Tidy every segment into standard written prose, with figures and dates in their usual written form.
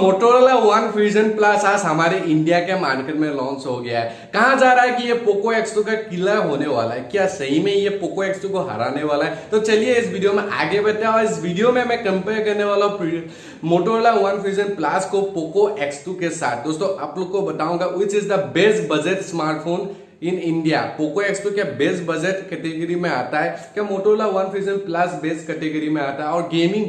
Motorola one fusion plus आज हमारे India के मार्केट में लॉन्च हो गया है। कहा जा रहा है कि ये पोको X2 का किलर होने वाला है। क्या सही में ये पोको X2 को हराने वाला है? तो चलिए इस वीडियो में आगे बढ़ते हैं और इस वीडियो में मैं कंपेयर करने वाला हूँ मोटोरोला वन फ्यूजन प्लस को पोको X2 के साथ। दोस्तों आप लोग को बताऊंगा which is the best budget smartphone in India. Poco X2 क्या बेस्ट बजट कैटेगरी में आता है, क्या Motorola one fusion plus best category में आता है, और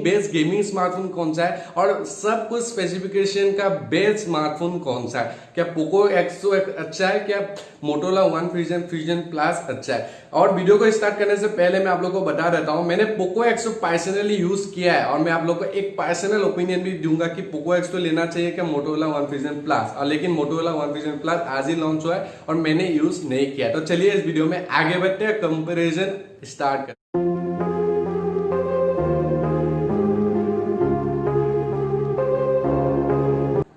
बेस्ट गेमिंग स्मार्टफोन कौन सा है, और सब कुछ स्पेसिफिकेशन का बेस्ट स्मार्टफोन कौन सा है, क्या पोको X2 अच्छा है, क्या मोटोरोला वन फ्यूजन प्लस अच्छा है। और वीडियो को स्टार्ट करने से पहले मैं आप लोगों को बता देता हूं, मैंने पोको X2 पर्सनली यूज किया है और मैं आप लोग को एक पर्सनल ओपिनियन भी दूंगा कि पोको X2 लेना चाहिए क्या मोटोरोला वन फ्यूजन प्लस। और लेकिन मोटोरोला वन फ्यूजन प्लस आज ही लॉन्च हुआ है और मैंने यूज नहीं किया। तो चलिए इस वीडियो में आगे बढ़ते हैं, कंपैरिजन स्टार्ट करते हैं।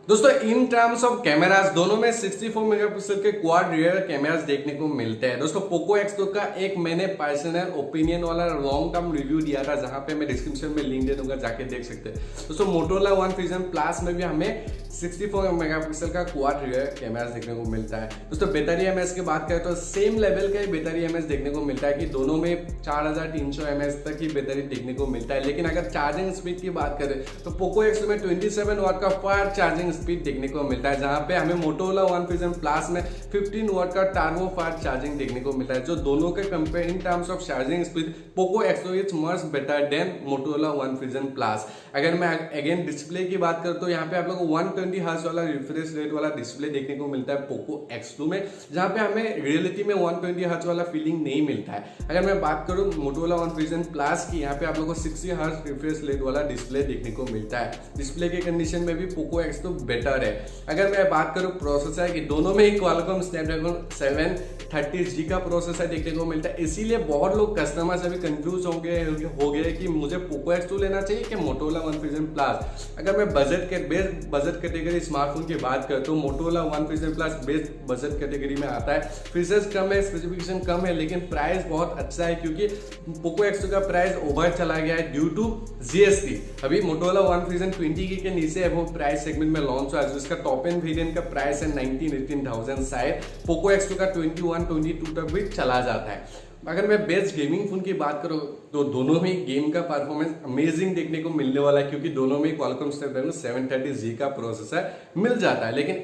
दोस्तों इन टर्म्स ऑफ कैमरास दोनों में 64 मेगापिक्सल के क्वाड रियर कैमरास देखने को मिलते हैं। दोस्तों पोको X2 का एक मैंने पर्सनल ओपिनियन वाला लॉन्ग टर्म रिव्यू दिया था, जहां पे मैं डिस्क्रिप्शन में लिंक दे दूंगा, जाके देख सकते हैं। दोस्तों मोटोरोला वन फ्यूजन प्लस में भी हमें 64 मेगापिक्सल का क्वाड रियर कैमरास देखने को मिलता है। दोस्तों बैटरी एमएच की बात करें तो सेम लेवल का ही बैटरी एमएच देखने को मिलता है कि दोनों में 4300 एमएच तक की बैटरी देखने को मिलता है। लेकिन अगर चार्जिंग स्पीड की बात करें तो पोको X2 में 27 वाट का फास्ट चार्जिंग स्पीड देखने को मिलता है, जहां पे हमें मोटोरोला वन फ्यूजन प्लस में 15 वाट का टर्बो फास्ट चार्जिंग देखने को मिलता है। जो दोनों के compare in terms of charging speed Poco X2 is much better than Motorola one fusion plus. अगर मैं अगेन डिस्प्ले की बात करूं तो यहाँ पे आप लोग 120 हर्ट्ज वाला रिफ्रेश रेट वाला डिस्प्ले देखने को मिलता है पोको X2 में, जहां पे हमें रियलिटी में 120 हर्ट्ज वाला फीलिंग नहीं मिलता है। अगर मैं बात करूं मोटोरोला वन फ्यूजन प्लस की, यहाँ पे आप लोगों को 60 हर्ट्ज रिफ्रेश रेट वाला डिस्प्ले देखने को मिलता है। डिस्प्ले के कंडीशन में भी पोको X2 बेटर है। अगर मैं बात करूं प्रोसेसर की, दोनों में ही क्वालकॉम स्नैपड्रैगन 730G का प्रोसेसर देखने को मिलता है। इसीलिए बहुत लोग कस्टमर्स अभी कंफ्यूज हो गए कि मुझे पोको X2 लेना चाहिए कि मोटोरोला वन फ्यूजन प्लस। अगर मैं बेस्ट बजट कैटेगरी स्मार्टफोन की बात करें तो Motorola one fusion plus best budget category में आता है। फीचर्स कम है, स्पेसिफिकेशन कम है, लेकिन प्राइस बहुत अच्छा है क्योंकि पोको X2 का प्राइस ओवर चला गया है ड्यू टू जीएसटी। अभी मोटोरोला वन फ्यूजन 20 के नीचे है वो प्राइस सेगमेंट में लॉन्च हुआ है, जिसका टॉप एंड वेरिएंट का प्राइस है 19-18,000। शायद पोको X2 का 21-22 तक भी चला जाता है। अगर मैं बेस्ट गेमिंग फोन की बात करूं तो दोनों में गेम का परफॉर्मेंस अमेजिंग देखने को मिलने वाला है, क्योंकि दोनों में क्वालकॉम स्नैपड्रैगन 730G का प्रोसेसर मिल जाता है। लेकिन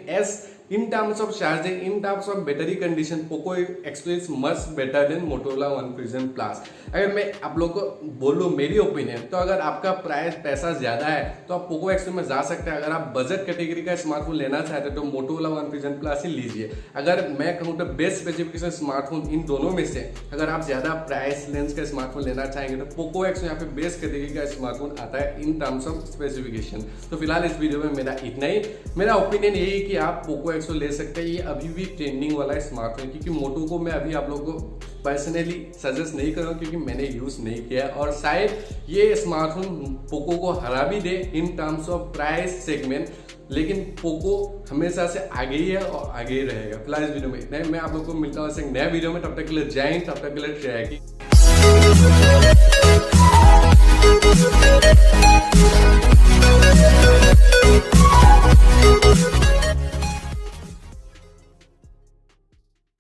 इन terms of charging, in terms of battery condition Poco X2 is much better than Motorola one fusion plus. अगर मैं आप लोग को बोलूं मेरी ओपिनियन, तो अगर आपका पैसा ज्यादा है तो आप पोको X2 में जा सकते हैं। अगर आप बजट कैटेगरी का स्मार्टफोन लेना चाहते हैं तो मोटोरोला वन फ्यूजन प्लस ही लीजिए। अगर मैं कहूँ तो बेस्ट स्पेसिफिकेशन स्मार्टफोन इन दोनों में से अगर आप ज्यादा प्राइस रेंज का स्मार्टफोन लेना चाहेंगे तो पोको X2 यहाँ पे बेस्ट कैटेगरी का स्मार्टफोन आता है इन टर्म्स ऑफ स्पेसिफिकेशन। तो फिलहाल इस वीडियो में मेरा इतना ही। मेरा ओपिनियन यही कि आप पोको X2 ले सकते हैं। ये अभी भी ट्रेंडिंग वाला स्मार्टफोन, क्योंकि मोटो को मैं अभी आप लोगों को पर्सनली सजेस्ट नहीं कर रहा हूँ क्योंकि मैंने यूज नहीं किया, और शायद ये स्मार्टफोन पोको को हरा भी दे in terms of price segment. लेकिन पोको हमेशा से आगे ही है और आगे ही रहेगा। फिलहाल इस वीडियो में इतना ही। मैं आप लोगों को मिलता हूँ एक नया वीडियो में। तब तक के लिए जय हिंद, तब तक के लिए ट्रैक।